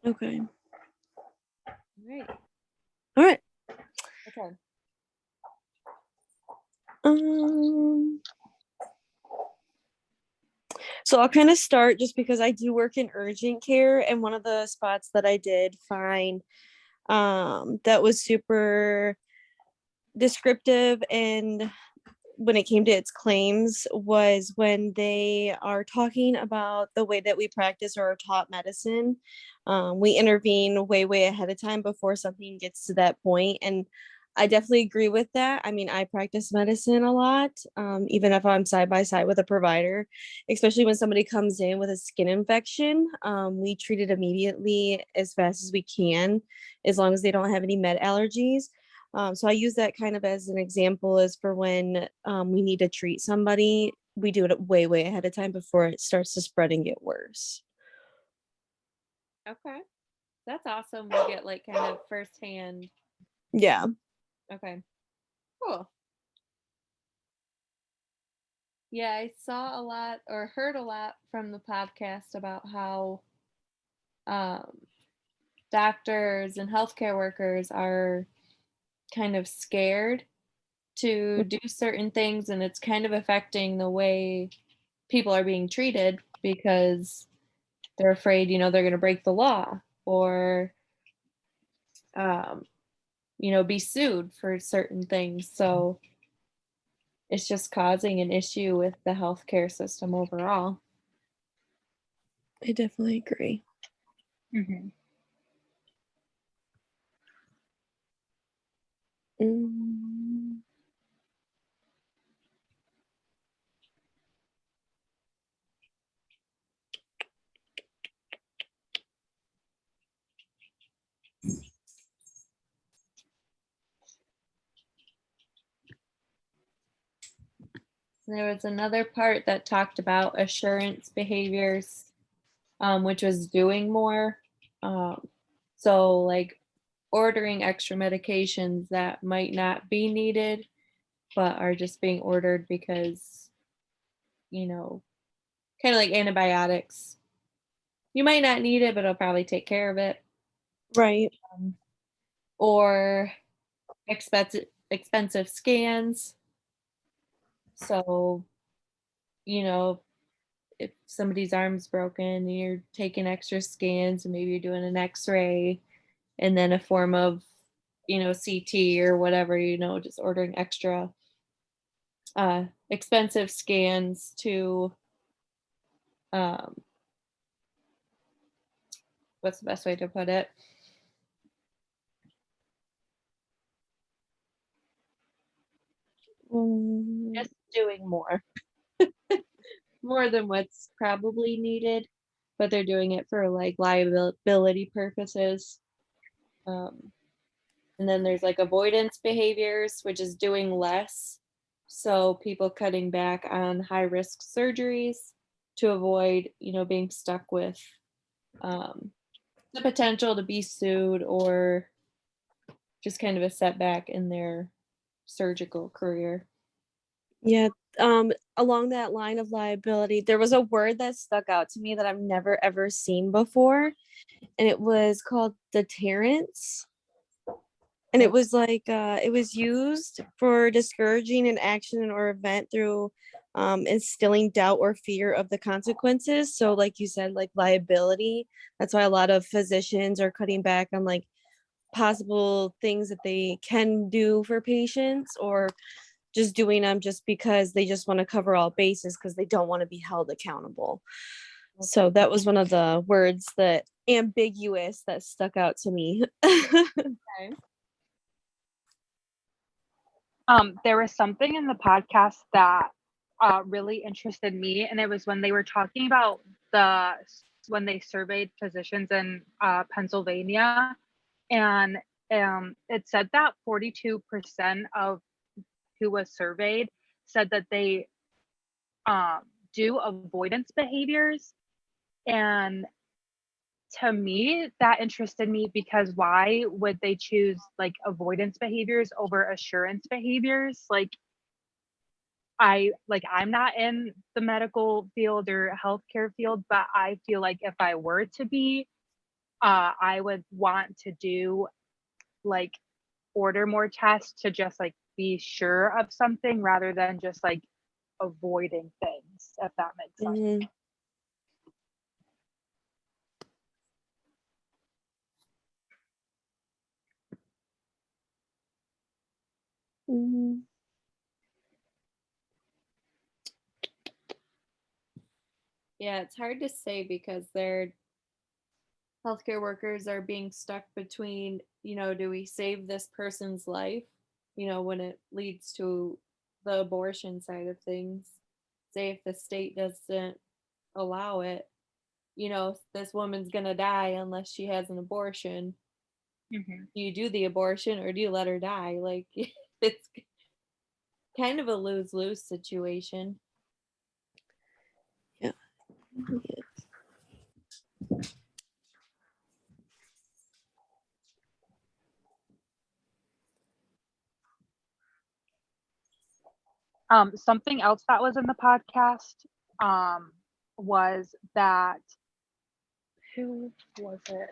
Okay. Right. All right. Okay. So I'll kind of start just because I do work in urgent care, and one of the spots that I did find that was super descriptive and when it came to its claims was when they are talking about the way that we practice or are taught medicine. We intervene way ahead of time before something gets to that point. And I definitely agree with that. I mean, I practice medicine a lot, even if I'm side by side with a provider, especially when somebody comes in with a skin infection. We treat it immediately as fast as we can, as long as they don't have any med allergies. So I use that kind of as an example as for when we need to treat somebody, we do it way ahead of time before it starts to spread and get worse. Okay. That's awesome. We get like kind of firsthand. Yeah. Okay. Cool. Yeah, I saw a lot or heard a lot from the podcast about how um, doctors and healthcare workers are kind of scared to do certain things, and it's kind of affecting the way people are being treated because they're afraid, they're going to break the law or, um, be sued for certain things. So it's just causing an issue with the healthcare system overall. I definitely agree. Mm-hmm. Mm. There was another part that talked about assurance behaviors, which was doing more. Um, so, like ordering extra medications that might not be needed, but are just being ordered because, you know, kind of like antibiotics. You might not need it, but it'll probably take care of it. Right. Or expensive scans. So, you know, if somebody's arm's broken, you're taking extra scans and maybe you're doing an x-ray and then a form of, CT or whatever, just ordering extra expensive scans to um, what's the best way to put it? Just doing more than what's probably needed, but they're doing it for like liability purposes. Um, and then there's like avoidance behaviors, which is doing less. So people cutting back on high risk surgeries to avoid, being stuck with um, the potential to be sued or just kind of a setback in their surgical career. Yeah. Along that line of liability, there was a word that stuck out to me that I've never ever seen before, and it was called deterrence. And it was like it was used for discouraging an action or event through instilling doubt or fear of the consequences. So like you said, like liability, that's why a lot of physicians are cutting back on like possible things that they can do for patients, or just doing them just because they just want to cover all bases because they don't want to be held accountable. So that was one of the words that ambiguous that stuck out to me. Okay. There was something in the podcast that really interested me, and it was when they were talking about when they surveyed physicians in Pennsylvania, and it said that 42% of who was surveyed said that they do avoidance behaviors, and to me that interested me because why would they choose like avoidance behaviors over assurance behaviors? Like I'm not in the medical field or healthcare field, but I feel like if I were to be, I would want to do like order more tests to just like be sure of something rather than just like avoiding things, if that makes sense. Mhm. Mhm. Yeah, it's hard to say because their healthcare workers are being stuck between, do we save this person's life, when it leads to the abortion side of things? Say if the state doesn't allow it, this woman's gonna die unless she has an abortion. Mhm. Do you do the abortion or do you let her die? Like, it's kind of a lose-lose situation. Yeah. Something else that was in the podcast was that, who was it?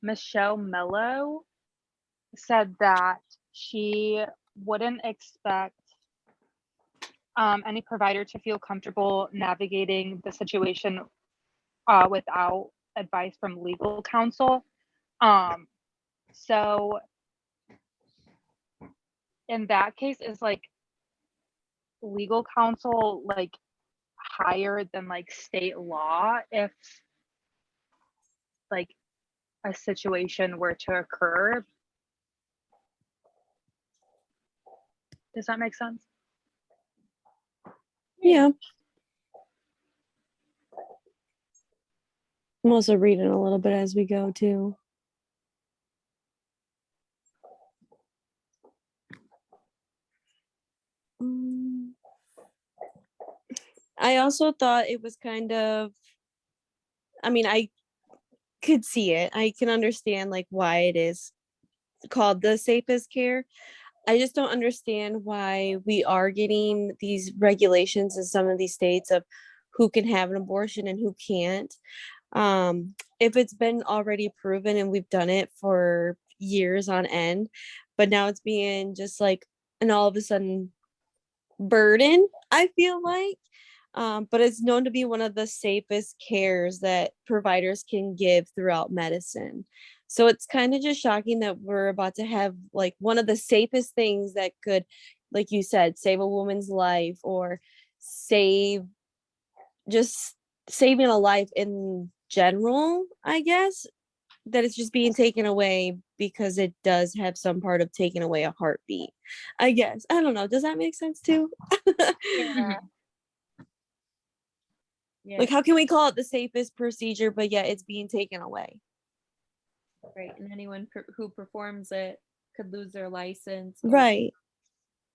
Michelle Mello said that she wouldn't expect any provider to feel comfortable navigating the situation without advice from legal counsel. So in that case, is like legal counsel like higher than like state law if like a situation were to occur? Does that make sense? Yeah. I'm also reading a little bit as we go too. Mm. I also thought it was kind of, I mean, I could see it. I can understand like why it is called the safest care. I just don't understand why we are getting these regulations in some of these states of who can have an abortion and who can't. If it's been already proven and we've done it for years on end, but now it's being just like an all of a sudden burden, I feel like. But it's known to be one of the safest cares that providers can give throughout medicine. So it's kind of just shocking that we're about to have like one of the safest things that could, like you said, save a woman's life or save just saving a life in general, I guess, that it's just being taken away because it does have some part of taking away a heartbeat. I guess. I don't know. Does that make sense too? Yeah. Mhm. Yeah, Like, how can we call it the safest procedure, but yet it's being taken away? right. And anyone who performs it could lose their license, or Right.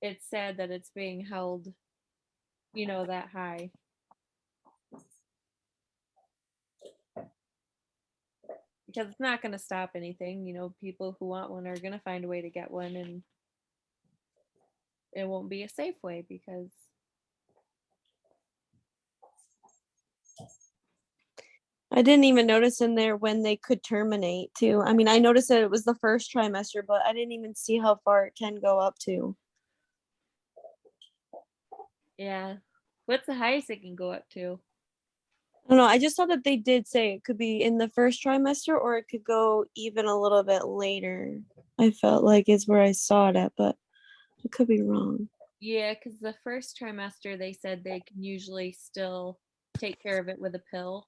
it's sad that it's being held, that high. Because it's not going to stop anything. People who want one are going to find a way to get one, and it won't be a safe way because I didn't even notice in there when they could terminate too. I mean, I noticed that it was the first trimester, but I didn't even see how far it can go up to. yeah. What's the highest it can go up to? I don't know. I just saw that they did say it could be in the first trimester or it could go even a little bit later. I felt like is where I saw it at, but I could be wrong. Yeah, because the first trimester they said they can usually still take care of it with a pill,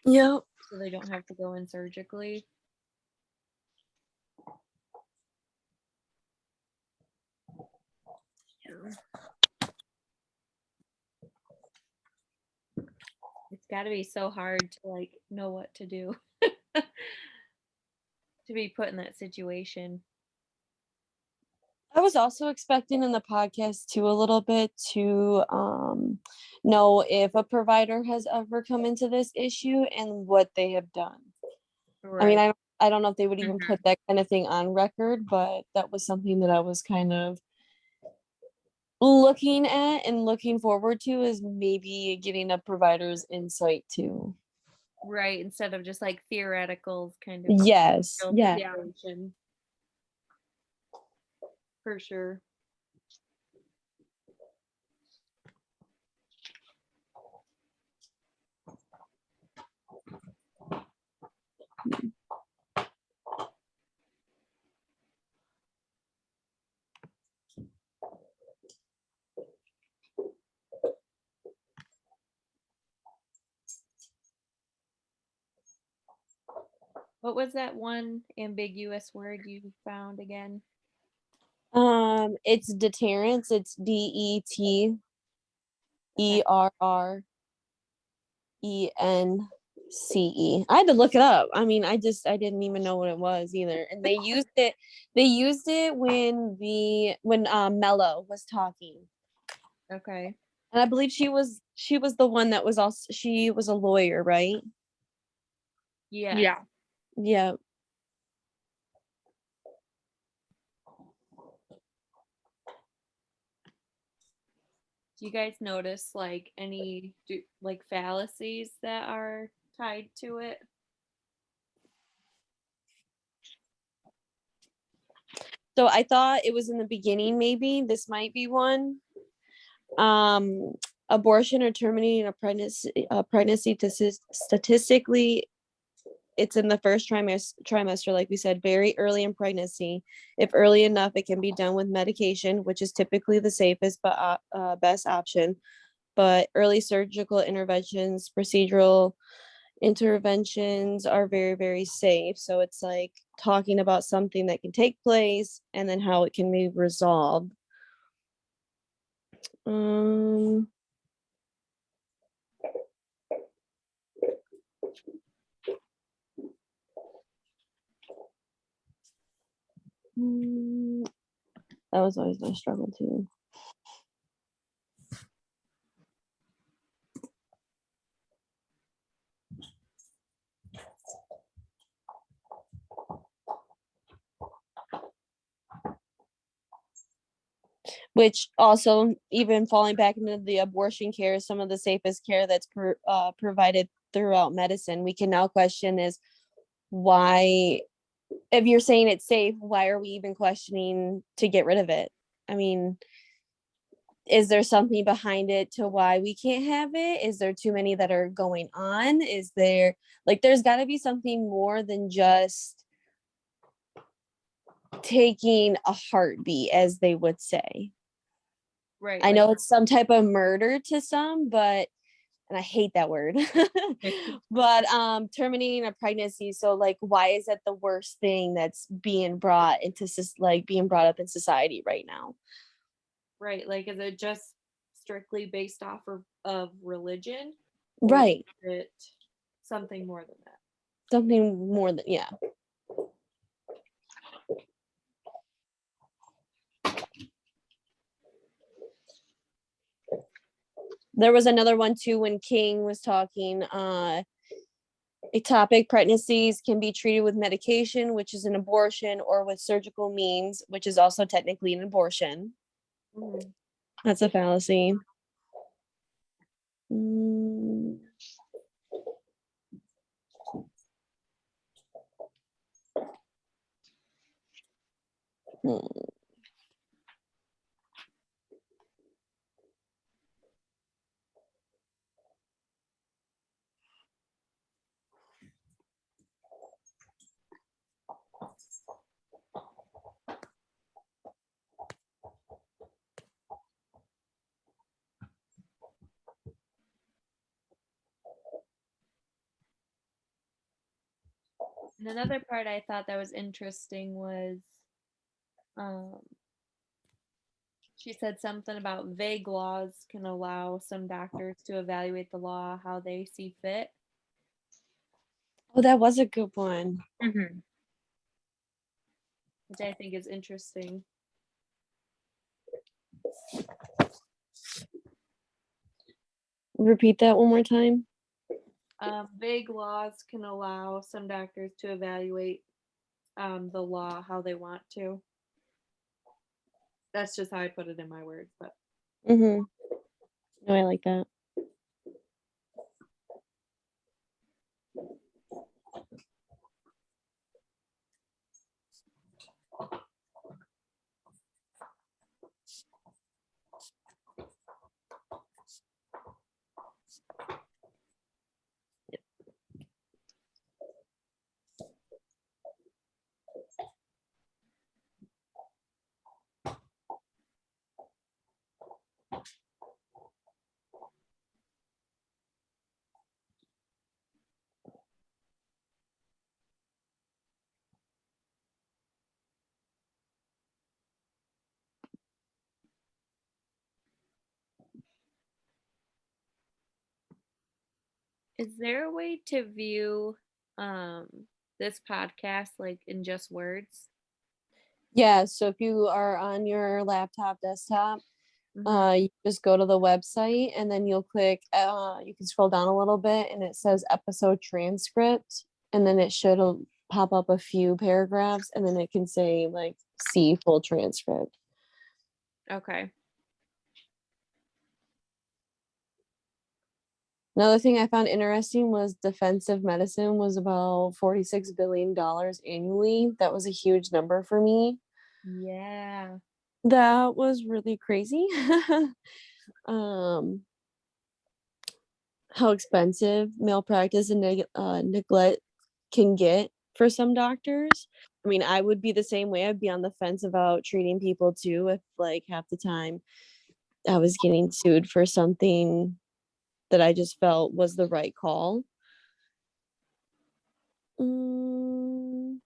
Yep. so they don't have to go in surgically. It's got to be so hard to like know what to do to be put in that situation. I was also expecting in the podcast too a little bit to know if a provider has ever come into this issue and what they have done. I mean, Right. I don't know if they would even Mhm. put that kind of thing on record, but that was something that I was kind of looking at and looking forward to is maybe getting a provider's insight too. Right, instead of just like theoretical kind of Yes. real Yeah. Yeah. situation. For sure. What was that one ambiguous word you found again? It's deterrence. It's DETERENCE. I had to look it up. I mean, I didn't even know what it was either. And they used it when Mello was talking. Okay. And I believe she was the one that was also, she was a lawyer, right? Yeah. Yeah. Yeah. Do you guys notice like any like fallacies that are tied to it? So I thought it was in the beginning, maybe this might be one. Abortion or terminating a pregnancy statistically, it's in the first trimester, like we said, very early in pregnancy. If early enough, it can be done with medication, which is typically the safest but best option. But early surgical interventions, procedural interventions are very, very safe. So it's like talking about something that can take place and then how it can be resolved. Um, mm, that was always my struggle too. Which also, even falling back into the abortion care, is some of the safest care that's provided throughout medicine. We can now question is why, if you're saying it's safe, why are we even questioning to get rid of it? I mean, is there something behind it to why we can't have it? Is there too many that are going on? Is there, like, there's got to be something more than just taking a heartbeat, as they would say. Right. I like- know it's some type of murder to some, but, and I hate that word, but terminating a pregnancy. So like, why is that the worst thing that's being brought into being brought up in society right now? Right. Like, is it just strictly based off of religion? Right. Is it something more than that? Something more than, yeah. There was another one too when King was talking. Ectopic pregnancies can be treated with medication, which is an abortion, or with surgical means, which is also technically an abortion. Mhm. That's a fallacy. Mm. Hmm. And another part I thought that was interesting was um, she said something about vague laws can allow some doctors to evaluate the law how they see fit. Oh, that was a good one. Mm-hmm. Which I think is interesting. Repeat that one more time. Vague laws can allow some doctors to evaluate the law how they want to. That's just how I put it in my words, but Mm-hmm. No, I like that. Is there a way to view this podcast like in just words? Yeah, so if you are on your laptop, desktop, Mhm. you just go to the website and then you'll click, you can scroll down a little bit and it says episode transcript. And then it should pop up a few paragraphs and then it can say like see full transcript. Okay. Another thing I found interesting was defensive medicine was about $46 billion annually. That was a huge number for me. Yeah. That was really crazy. um, how expensive malpractice and neglect can get for some doctors. I mean, I would be the same way. I'd be on the fence about treating people too if like half the time I was getting sued for something that I just felt was the right call. Mm,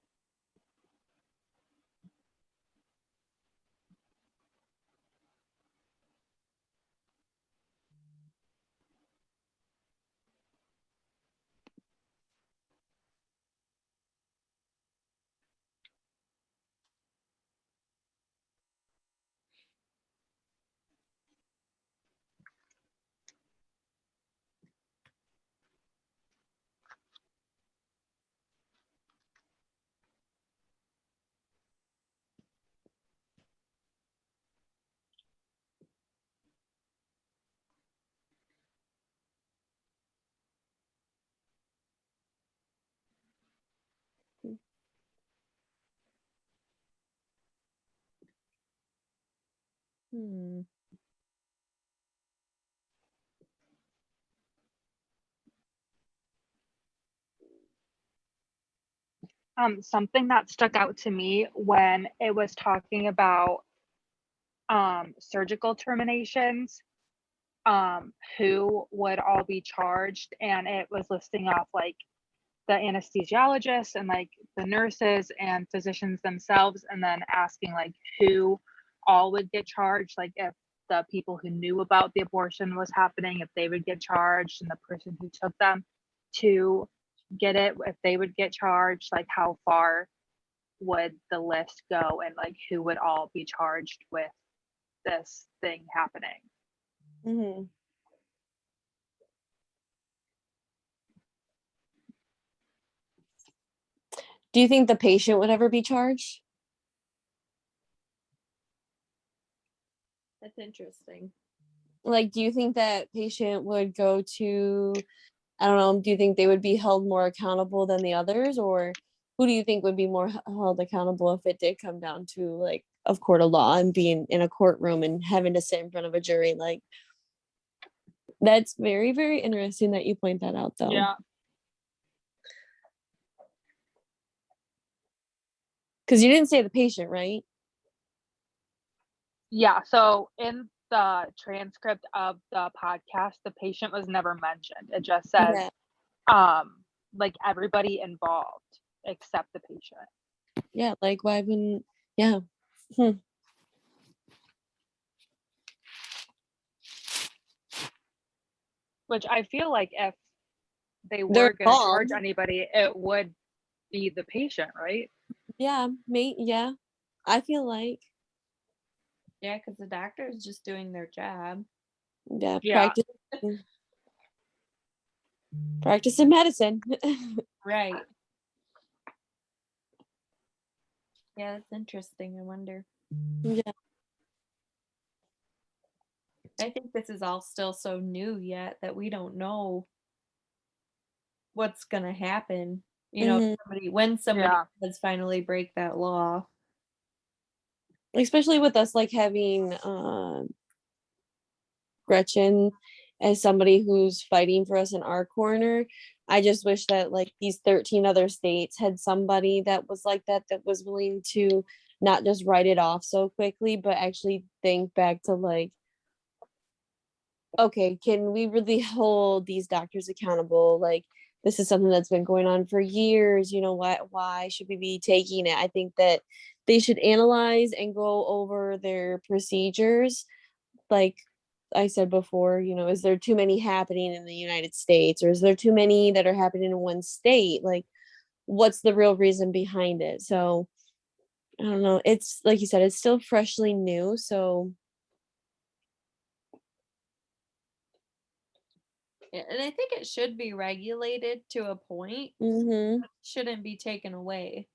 Hmm. Something that stuck out to me when it was talking about surgical terminations, who would all be charged, and it was listing off like the anesthesiologists and like the nurses and physicians themselves, and then asking like who all would get charged, like if the people who knew about the abortion was happening, if they would get charged, and the person who took them to get it, if they would get charged, like how far would the list go, and like who would all be charged with this thing happening. mhm. Do you think the patient would ever be charged? That's interesting. Like, do you think that patient would go to, I don't know, do you think they would be held more accountable than the others? Or who do you think would be more held accountable if it did come down to like of court of law and being in a courtroom and having to sit in front of a jury? Like, that's very, very interesting that you point that out, though. Yeah. Because you didn't say the patient, right? Yeah, so in the transcript of the podcast, the patient was never mentioned. It just says Yeah. like everybody involved except the patient. Yeah. Like, why wouldn't, yeah. Hmm. Which I feel like if they They're were going to charge involved. anybody, it would be the patient, right? Yeah. Yeah. I feel like, Yeah, because the doctor is just doing their job. yeah, Yeah. practicing medicine. Right. Yeah, that's interesting. I wonder. Yeah. I think this is all still so new yet that we don't know what's gonna happen. You know, Mhm. when somebody Yeah. does finally break that law. Especially with us like having Gretchen as somebody who's fighting for us in our corner. I just wish that like these 13 other states had somebody that was like that, that was willing to not just write it off so quickly, but actually think back to like, okay, can we really hold these doctors accountable? Like, this is something that's been going on for years. You know what? Why should we be taking it? I think that they should analyze and go over their procedures. Like I said before, you know, is there too many happening in the United States, or is there too many that are happening in one state? Like, what's the real reason behind it? So I don't know. It's like you said, it's still freshly new. So And I think it should be regulated to a point. mhm, Shouldn't be taken away.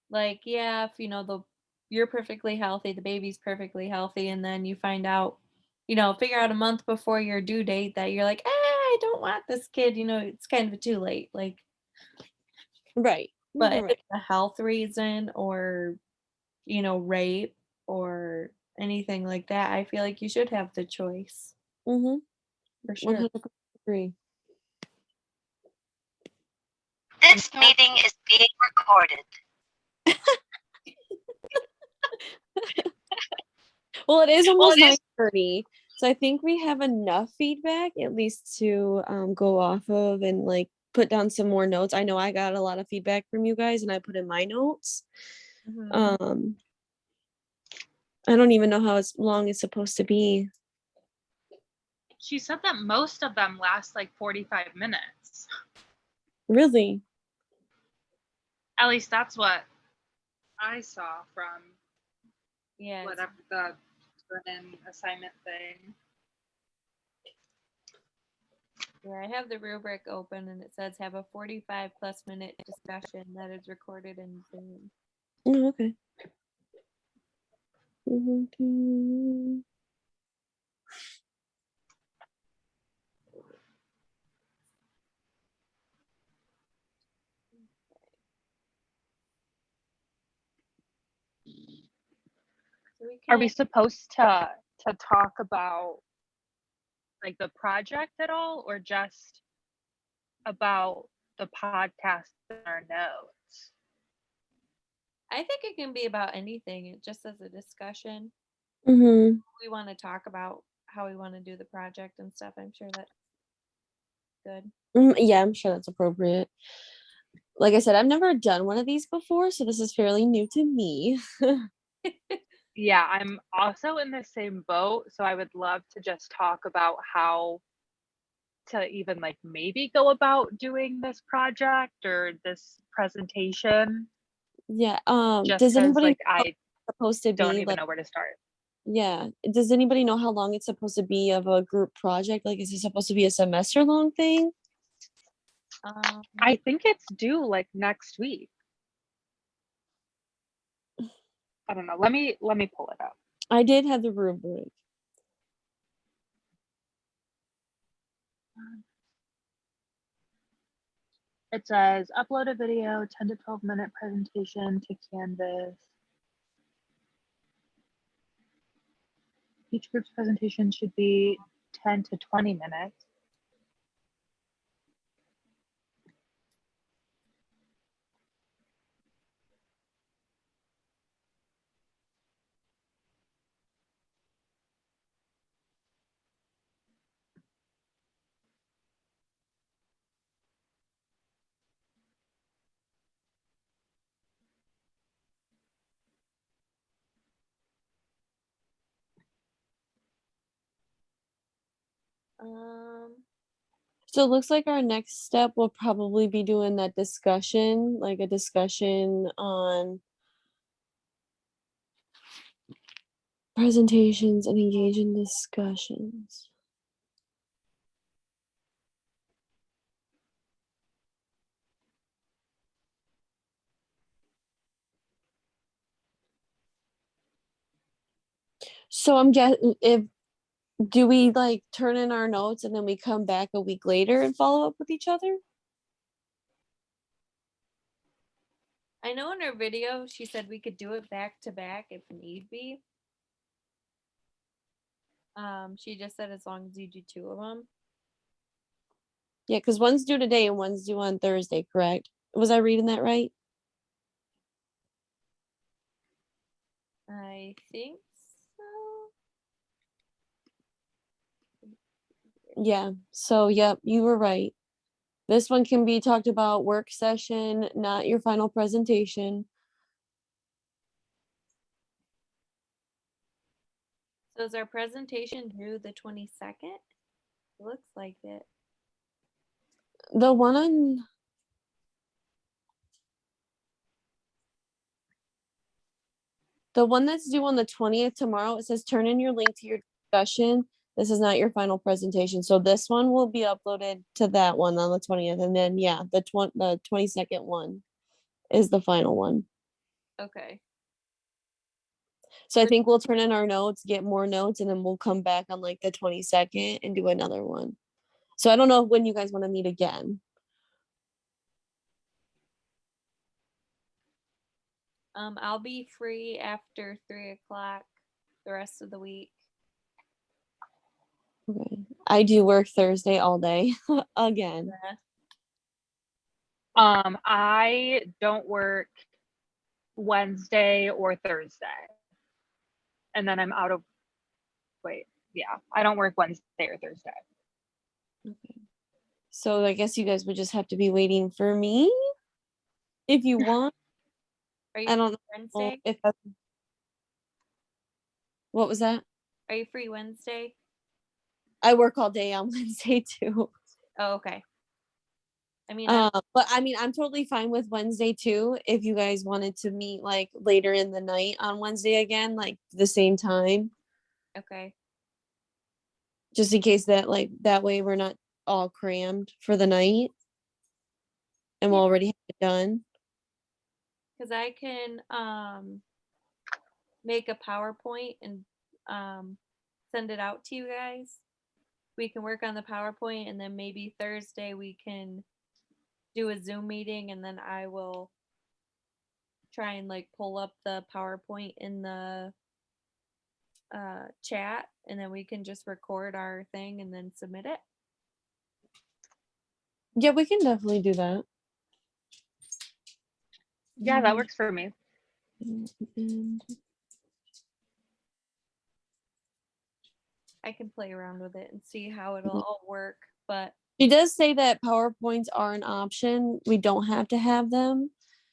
Like, yeah, if you're perfectly healthy, the baby's perfectly healthy, and then you find out, figure out a month before your due date that you're like, I don't want this kid, it's kind of too late. Like, right. but if Right. it's a health reason or, rape or anything like that, I feel like you should have the choice Mhm. for sure. 100% agree. This meeting is being recorded. Well, it is Well, almost it is. 9:30, so I think we have enough feedback at least to go off of and like put down some more notes. I know I got a lot of feedback from you guys, and I put in my notes. Mhm. Um, I don't even know how long it's supposed to be. She said that most of them last like 45 minutes. Really? At least that's what I saw from Yeah, whatever the turn-in assignment thing. yeah, I have the rubric open and it says have a 45 plus minute discussion that is recorded in Zoom. Oh, okay. Mhm. So we Are we can, supposed to talk about like the project at all, or just about the podcast in our notes? I think it can be about anything, it just as a discussion. Mhm. We want to talk about how we want to do the project and stuff. I'm sure that's good. Yeah, I'm sure that's appropriate. Like I said, I've never done one of these before, so this is fairly new to me. Yeah, I'm also in the same boat, so I would love to just talk about how to even like maybe go about doing this project or this presentation, Yeah. just Does because anybody know like how I it's supposed to don't be? even Like, know where to start. yeah. Does anybody know how long it's supposed to be of a group project? Like, is it supposed to be a semester long thing? Um, I think it's due like next week. I don't know. Let me pull it up. I did have the rubric. It says upload a video, 10 to 12-minute presentation to Canvas. Each group's presentation should be 10 to 20 minutes. um, So it looks like our next step will probably be doing that discussion, like a discussion on presentations and engage in discussions. So I'm guessing if do we like turn in our notes and then we come back a week later and follow up with each other? I know in her video she said we could do it back to back if need be. She just said as long as you do 2 of them. Yeah, because one's due today and one's due on Thursday, correct? Was I reading that right? I think so. Yeah. So, yep, you were right. This one can be talked about work session, not your final presentation. So is our presentation due the 22nd? Looks like it. The one on the one that's due on the 20th tomorrow, it says turn in your link to your discussion. This is not your final presentation. So this one will be uploaded to that one on the 20th. And then yeah, the 22nd one is the final one. Okay. So I think we'll turn in our notes, get more notes, and then we'll come back on like the 22nd and do another one. So I don't know when you guys want to meet again. I'll be free after 3 o'clock the rest of the week. Okay. I do work Thursday all day again. Yeah. I don't work Wednesday or Thursday. And then I'm out of I don't work Wednesday or Thursday. Okay. So I guess you guys would just have to be waiting for me if you want. Are you I don't free know Wednesday? if what was that? Are you free Wednesday? I work all day on Wednesday too. Oh, okay. I mean, But I mean, I'm totally fine with Wednesday too. If you guys wanted to meet like later in the night on Wednesday again, like the same time, okay. just in case that like that way we're not all crammed for the night and we'll Yeah. already have it done. Because I can make a PowerPoint and send it out to you guys. We can work on the PowerPoint and then maybe Thursday we can do a Zoom meeting and then I will try and like pull up the PowerPoint in the chat and then we can just record our thing and then submit it. Yeah, we can definitely do that. Yeah, that works for me. And I can play around with it and see how it'll all work. But she does say that PowerPoints are an option. We don't have to have them.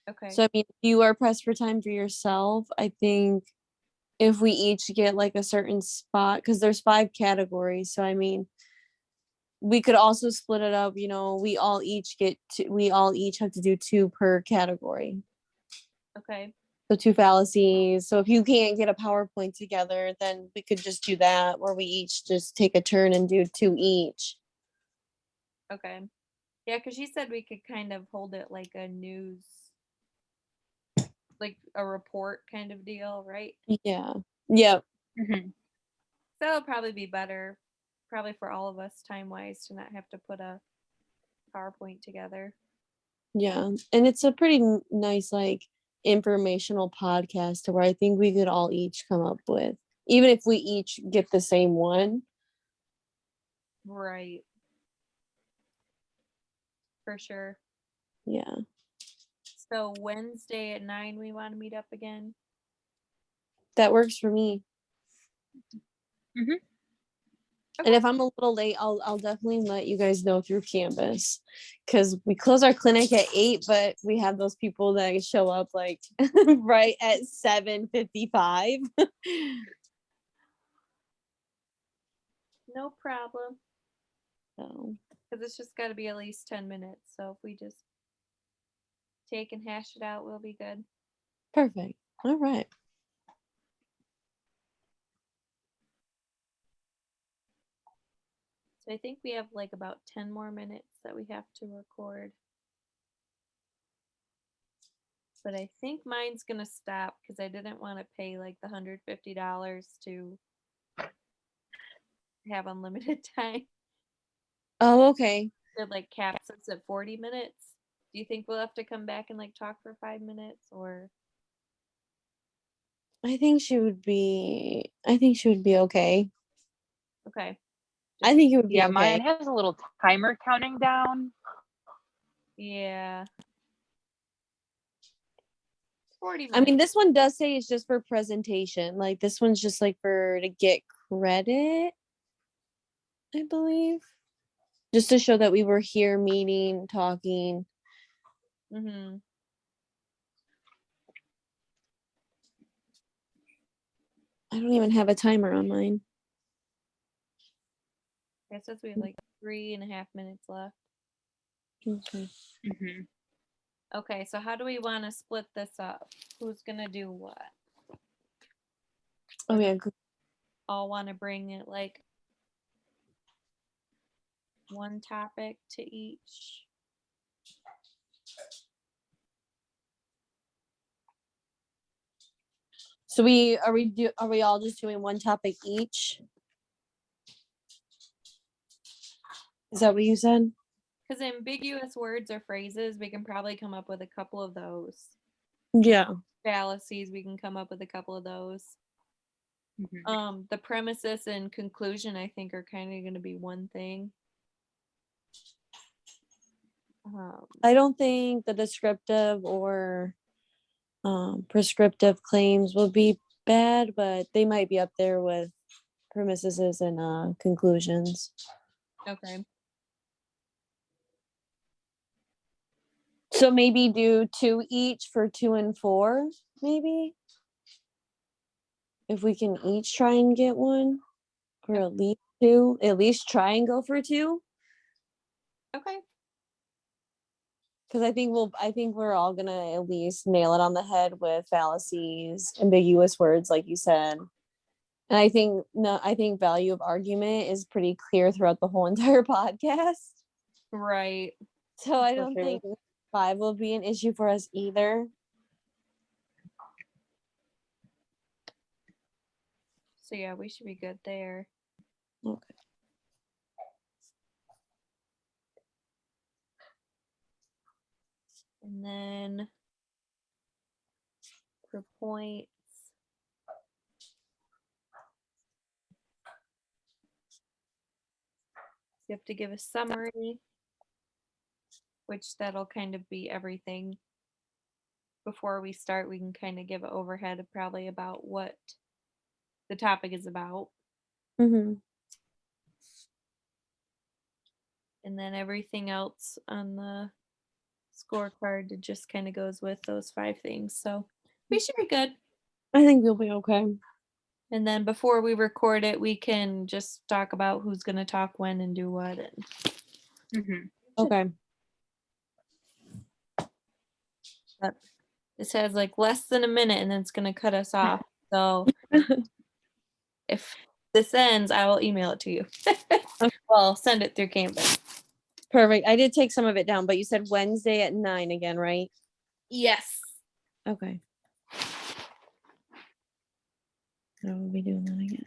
okay. So I mean, if you are pressed for time for yourself, I think if we each get like a certain spot, because there's 5 categories. So I mean, we could also split it up, we all each have to do 2 per category. Okay. So 2 fallacies. So if you can't get a PowerPoint together, then we could just do that where we each just take a turn and do 2 each. Okay. Yeah, because she said we could kind of hold it like a news, like a report kind of deal, right? Yeah. Yep. Mhm. So it'll probably be better, probably for all of us time wise, to not have to put a PowerPoint together. Yeah. And it's a pretty nice, like, informational podcast to where I think we could all each come up with, even if we each get the same one. Right. For sure. Yeah. So Wednesday at 9, we want to meet up again. That works for me. Mhm. And if I'm a little late, I'll definitely let you guys know through Canvas, because we close our clinic at 8, but we have those people that show up like right at 7:55. No problem. So Because it's just got to be at least 10 minutes. So if we just take and hash it out, we'll be good. perfect. All right. So I think we have like about 10 more minutes that we have to record. But I think mine's going to stop because I didn't want to pay like the $150 to have unlimited time. Oh, okay. It like caps us at 40 minutes. Do you think we'll have to come back and like talk for 5 minutes or? I think she would be okay. Okay. I think it would be Yeah, okay. mine has a little timer counting down. Yeah. 40 I minutes. mean, this one does say it's just for presentation. Like this one's just like to get credit, I believe. Just to show that we were here meeting, talking. Mm-hmm. I don't even have a timer on mine. It says we have like 3.5 minutes left. Okay. Mhm. Okay, so how do we want to split this up? Who's gonna do what? Oh yeah. good. All want to bring it like one topic to each. So are we all just doing one topic each? Is that what you said? Because ambiguous words or phrases, we can probably come up with a couple of those. Yeah. Fallacies, we can come up with a couple of those. Mhm. The premises and conclusion, I think, are kind of going to be one thing. I don't think the descriptive or prescriptive claims will be bad, but they might be up there with premises and conclusions. Okay. So maybe do 2 each for 2 and 4, maybe? If we can each try and get one, or at least 2, at least try and go for 2. Okay. Because I think we're all gonna at least nail it on the head with fallacies, ambiguous words, like you said. And I think value of argument is pretty clear throughout the whole entire podcast. Right. So I For don't sure. think 5 will be an issue for us either. So yeah, we should be good there. Okay. And then for points, you have to give a summary, which that'll kind of be everything. Before we start, we can kind of give an overhead of probably about what the topic is about. Mm-hmm. And then everything else on the scorecard it just kind of goes with those 5 things. So we should be good. I think we'll be okay. And then before we record it, we can just talk about who's going to talk when and do what. And Mhm. Okay. this has like less than a minute and then it's going to cut us off. So if this ends, I will email it to you. Well, send it through Canvas. Perfect. I did take some of it down, but you said Wednesday at 9 again, right? Yes. Okay. I will be doing that again.